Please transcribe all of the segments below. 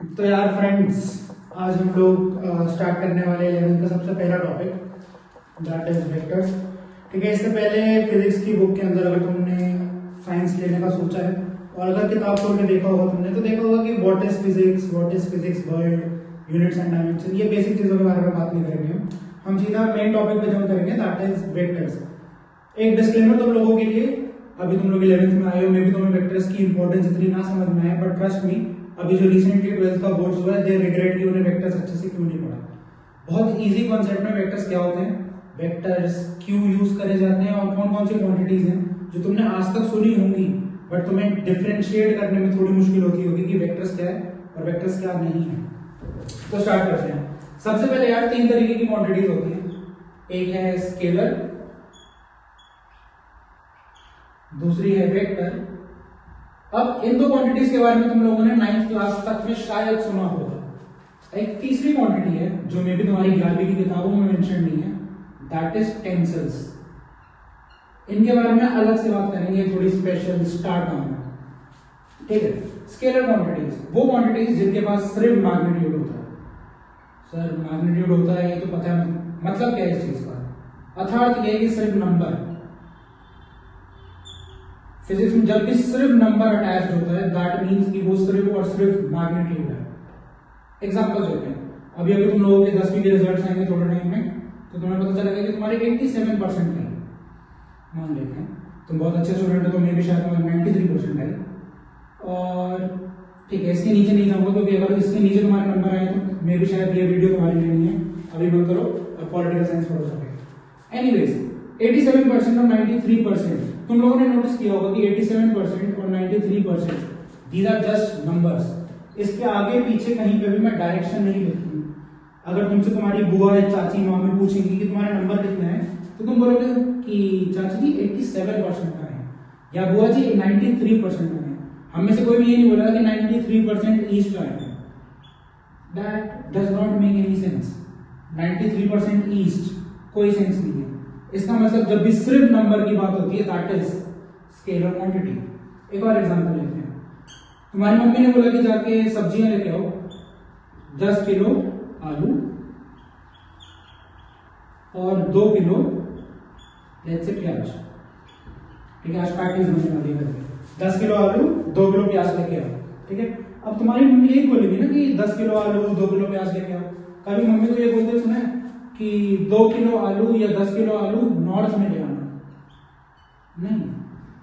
तो यार फ्रेंड्स, आज हम लोग स्टार्ट करने वाले 11th का सबसे पहला टॉपिक दैट इज वेक्टर्स। ठीक है, इससे पहले फिजिक्स की बुक के अंदर अगर तुमने साइंस लेने का सोचा है और अगर किताब खोल के देखा होगा तुमने, तो देखा होगा कि what is physics world, units and dimension, ये बेसिक चीजों के बारे में बात नहीं करेंगे। हम सीधा मेन टॉपिक पे जंप करेंगे, दैट इज वेक्टर्स। एक डिस्क्लेमर तुम लोगों के लिए, अभी तुम लोग 11th में आए हो, मे भी तुम्हें वेक्टर्स की इंपॉर्टेंस इतनी ना समझ में आए, बट ट्रस्ट मी, अभी जो रिसेंटली 12th का बोर्ड हुआ है, दे रिग्रेट कि उन्हें वेक्टर्स अच्छे से क्यों नहीं पढ़ा। बहुत इजी कॉन्सेप्ट में वेक्टर्स क्या होते हैं, वेक्टर्स क्यों यूज करे जाते हैं और कौन कौन सी क्वांटिटीज हैं जो तुमने आज तक सुनी होंगी बट तुम्हें डिफरेंशिएट करने में थोड़ी मुश्किल होती होगी कि वेक्टर्स क्या है और वेक्टर्स क्या नहीं है। तो स्टार्ट करते हैं। सबसे पहले यार 3 तरीके की क्वांटिटीज होती हैं। एक है स्केलर, दूसरी है वेक्टर। अब इन दो क्वांटिटीज के बारे में तुम लोगों ने 9th क्लास तक में शायद सुना होगा। एक तीसरी क्वांटिटी है जो मे भी तुम्हारी 11वीं की किताबों में मेंशन नहीं है, दैट इज टेंसर्स। इनके बारे में अलग से बात करेंगे, थोड़ी स्पेशल स्टार्ट में। ठीक है, स्केलर क्वांटिटीज वो क्वांटिटीज जिनके पास सिर्फ मैग्नीट्यूड होता है। सर मैग्नीट्यूड होता है ये तो पता है, मतलब क्या है इस चीज का? अर्थात ये कि सिर्फ नंबर। फिजिक्स में जब भी सिर्फ नंबर अटैच होता है दैट मींस कि वो सिर्फ और सिर्फ मैग्नीट्यूड है। एग्जांपल देते हैं, अभी अभी तुम लोगों के 10वीं के रिजल्ट्स आएंगे थोड़े टाइम में, तो तुम्हें पता चलेगा कि तुम्हारे 87% है, मान लेते हैं तुम बहुत अच्छे स्टूडेंट हो, तो मे भी शायद तुम्हारे 93% है। और ठीक है, इसके नीचे नहीं जाऊंगा क्योंकि अगर इसके नीचे तुम्हारे नंबर आए तो मे भी शायद ये वीडियो तुम्हारी लिए नहीं है, अभी बंद करो और पॉलिटिकल साइंस पढ़ो सके। एनीवेज 87% और 93%, तुम लोगों ने नोटिस किया होगा कि 87% और 93% दीज आर जस्ट नंबर्स। इसके आगे पीछे कहीं पे भी मैं डायरेक्शन नहीं लिखूंगी। अगर तुमसे तुम्हारी बुआ या चाची मामी पूछेंगी कि तुम्हारे नंबर कितने हैं, तो तुम बोलोगे कि चाची जी 87% का है, या बुआ जी 93% का है। हम में से कोई भी ये नहीं बोलेगा कि 93% ईस्ट का है। That does not make any sense. 93% east कोई सेंस नहीं है। इसका मतलब जब भी सिर्फ नंबर की बात होती है दैट इज स्केलर क्वांटिटी। एक और एग्जांपल लेते हैं। तुम्हारी मम्मी ने बोला कि जाके सब्जियां लेके आओ, 10 किलो आलू और 2 किलो लेट्स से प्याज। ठीक है, आज पैकेज होने वाली है। 10 किलो आलू 2 किलो प्याज लेके आओ। ठीक है, अब तुम्हारी मम्मी यही बोलेगी ना कि 10 किलो आलू 2 किलो प्याज लेके आओ। कभी मम्मी को ये बोलते सुना है कि 2 किलो आलू या 10 किलो आलू नॉर्थ में ले आना? नहीं।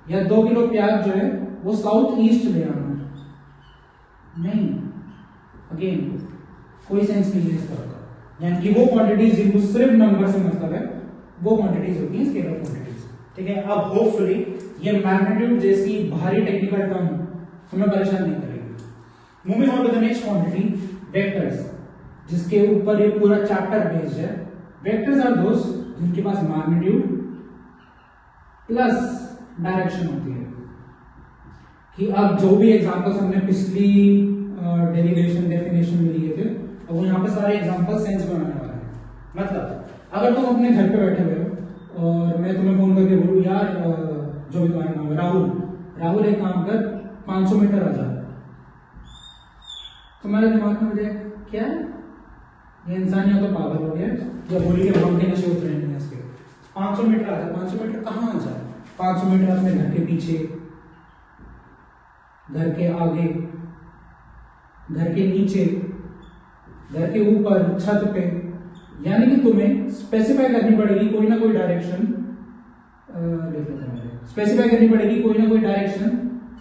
या 2 किलो प्याज जो है वो साउथ ईस्ट ले आना? नहीं। अगेन कोई सेंस नहीं है इस तरह का। यानी कि वो क्वांटिटीज जिनको सिर्फ नंबर से मतलब है वो क्वांटिटीज होती हैं स्केलर क्वांटिटीज। ठीक है, अब होपफुली ये मैग्नीट्यूड जैसी भारी टेक्निकल टर्म हमें परेशान नहीं करेगी। Moving on to the next quantity, vectors, जिसके ऊपर ये पूरा चैप्टर बेस्ड है। वेक्टर्स आर दोस जिनके पास मैग्नीट्यूड प्लस डायरेक्शन होती है। कि अब जो भी एग्जांपल्स हमने पिछली डेरिवेशन डेफिनेशन में लिए थे, अब वो यहाँ पे सारे एग्जांपल सेंस बनाने वाले हैं। मतलब अगर तुम अपने घर पे बैठे हुए हो और मैं तुम्हें फोन करके बोलूं यार जो भी तुम्हारा नाम है राहुल एक काम कर 500 मीटर आ जा, तुम्हारे दिमाग में मुझे क्या है, ये इंसान या तो पागल हो गया या बोली के भाव के नशे उतरे हैं इसके। 500 मीटर आ जा, 500 मीटर कहाँ आ जाए? 500 मीटर अपने घर के पीछे, घर के आगे, घर के नीचे, घर के ऊपर, छत पे। यानी कि तुम्हें स्पेसिफाई करनी पड़ेगी कोई ना कोई डायरेक्शन, स्पेसिफाई करनी पड़ेगी कोई ना कोई डायरेक्शन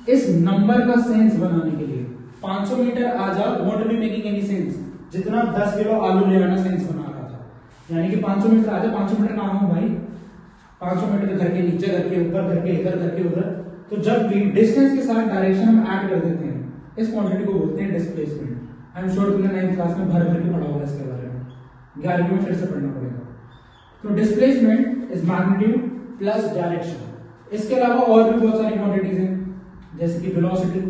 इस नंबर का सेंस बनाने के लिए। 500 मीटर आ जा won't be making any sense, जितना 10 किलो आलू ले आना सेंस बना रहा था। यानी कि 500 मीटर आ जा, 500 मीटर कहाँ हूं भाई? 500 मीटर घर के नीचे, घर के ऊपर, घर के इधर, घर के उधर। तो जब भी डिस्टेंस के साथ डायरेक्शन हम ऐड कर देते हैं, इस क्वांटिटी को बोलते हैं डिस्प्लेसमेंट। आई एम श्योर तुमने 9th क्लास में भर के पढ़ा होगा इसके बारे में, 11वीं में फिर से पढ़ना पड़ेगा। तो displacement is magnitude plus direction. इसके अलावा और भी बहुत सारी क्वांटिटीज हैं, जैसे कि वेलोसिटी,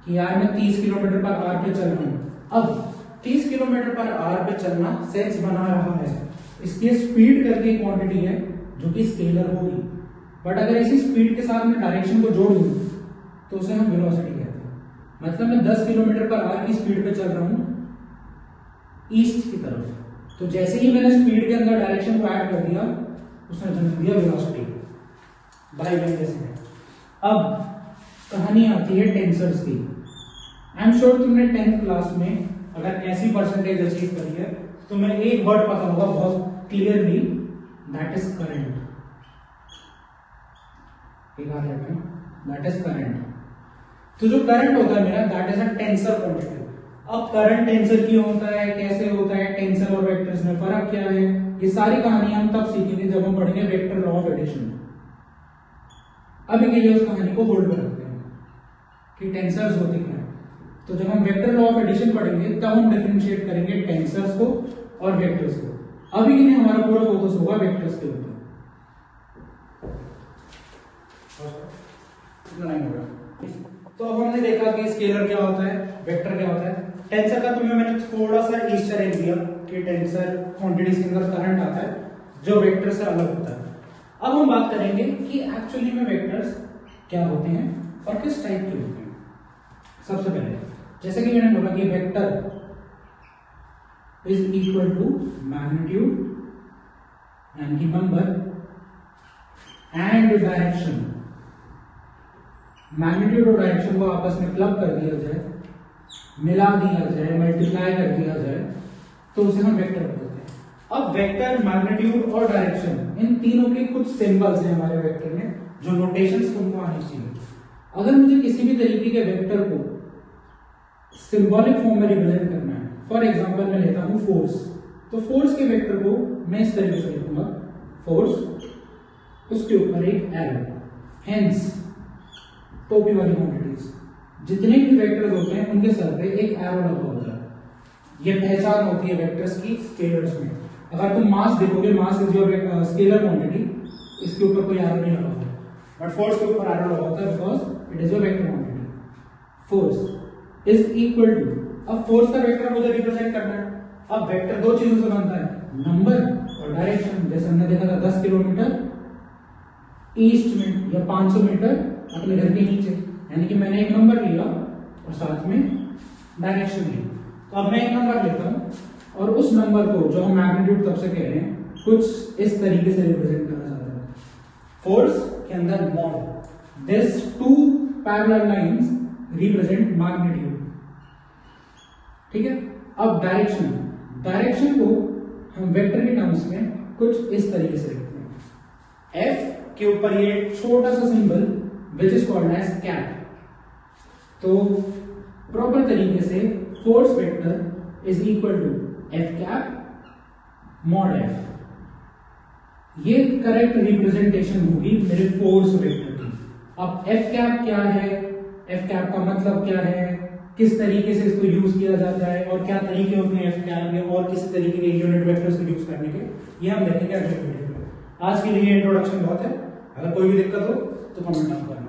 कि यार मैं 30 किलोमीटर पर आवर पे चल रहा हूं। अब 30 किलोमीटर पर आवर पे चलना सेंस बना रहा है, इसकी स्पीड करके क्वांटिटी है जो कि स्केलर होगी। बट अगर इसी स्पीड के साथ मैं डायरेक्शन को जोड़ दूं तो उसे हम वेलोसिटी कहते हैं। मतलब मैं 10 किलोमीटर पर आवर की स्पीड पे चल रहा हूं ईस्ट की तरफ। तो जैसे ही मैंने स्पीड के अंदर डायरेक्शन को ऐड कर दिया, उसने जन्म दिया वेलोसिटी बाय वेलोसिटी। अब कहानी आती है टेंसर्स की। आई एम श्योर तुमने 10th क्लास में अगर ऐसी परसेंटेज अचीव करी है, तो मैं एक वर्ड पता होगा बहुत clearly, that is current. That is current. तो जो करंट होता है मेरा, that is a tensor quantity. अब करंट टेंसर क्यों होता है, कैसे होता है, टेंसर और वेक्टर्स में फर्क क्या है, ये सारी कहानी हम तब सीखेंगे जब हम पढ़ेंगे वेक्टर लॉ ऑफ एडिशन। अभी के लिए उस कहानी को होल्ड पर रखते हैं कि टेंसर्स होते क्या है। तो जब हम वेक्टर लॉ ऑफ एडिशन पढ़ेंगे तब हम डिफरेंशिएट करेंगे टेंसर्स को और वेक्टर्स को। अभी के लिए हमारा पूरा फोकस होगा वेक्टर्स के ऊपर। तो अब हमने देखा कि स्केलर क्या होता है, वेक्टर क्या होता है। टेंसर का तुम्हें मैंने थोड़ा सा ईस्टर एग दिया कि टेंसर क्वांटिटीज के अंदर करंट आता है जो वेक्टर से अलग होता है। अब हम बात करेंगे कि एक्चुअली में वेक्टर्स क्या होते हैं और किस टाइप के होते हैं। सबसे पहले जैसे कि मैंने बोला कि vector is equal to magnitude यानी कि नंबर एंड डायरेक्शन। मैग्नीट्यूड और डायरेक्शन को आपस में क्लब कर दिया जाए, मिला दिया जाए, मल्टीप्लाई कर दिया जाए, तो उसे हम वेक्टर बोलते हैं। अब वेक्टर, मैग्नीट्यूड और डायरेक्शन, इन तीनों के कुछ सिंबल्स हैं हमारे वेक्टर में, जो नोटेशंस तुमको आनी चाहिए। अगर मुझे किसी भी तरीके के वेक्टर को सिंबॉलिक फॉर्म में रिप्रेजेंट करना है, फॉर एग्जांपल मैं लेता हूं फोर्स, तो फोर्स के वेक्टर को मैं इस तरीके से लिखूंगा, फोर्स, उसके ऊपर एक एरो, हेंस टोपी वाली क्वांटिटीज, जितने भी वेक्टर्स होते हैं उनके सर पे एक एरो लगा होता है। ये पहचान होती है वेक्टर्स की स्केलर्स में। अगर तुम मास देखोगे, mass is your scalar quantity, इसके ऊपर कोई एरो नहीं लगा होता, बट फोर्स के ऊपर एरो लगा होता है because it is your vector quantity. Force is equal to, अब फोर्स का वेक्टर मुझे रिप्रेजेंट करना है। अब वेक्टर दो चीजों से बनता है, नंबर और डायरेक्शन। जैसे हमने देखा था 10 किलोमीटर ईस्ट में या 500 मीटर अपने घर के नीचे, यानी कि मैंने एक नंबर लिया और साथ में डायरेक्शन ली। तो अब मैं एक नंबर लेता हूं और उस नंबर को, जो हम मैग्नीट्यूड तब से कह रहे हैं, कुछ इस तरीके से रिप्रेजेंट करना चाहते हैं। फोर्स के अंदर mod, this two parallel lines represent magnitude, ठीक है। अब डायरेक्शन, डायरेक्शन को हम वेक्टर के टर्म्स में कुछ इस तरीके से लिखते हैं, एफ के ऊपर ये छोटा सा symbol which is called as cap. तो प्रॉपर तरीके से force vector is equal to F cap mod F. ये करेक्ट रिप्रेजेंटेशन होगी मेरे फोर्स वेक्टर की। अब एफ कैप क्या है, एफ कैप का मतलब क्या है, किस तरीके से इसको यूज किया जाता है और क्या तरीके होते हैं एफ कैप में और किस तरीके के यूनिट वेक्टर्स को यूज करने के, ये हम देखेंगे अगले वीडियो में। आज के लिए इंट्रोडक्शन बहुत है। अगर कोई भी दिक्कत हो तो कमेंट आप करें।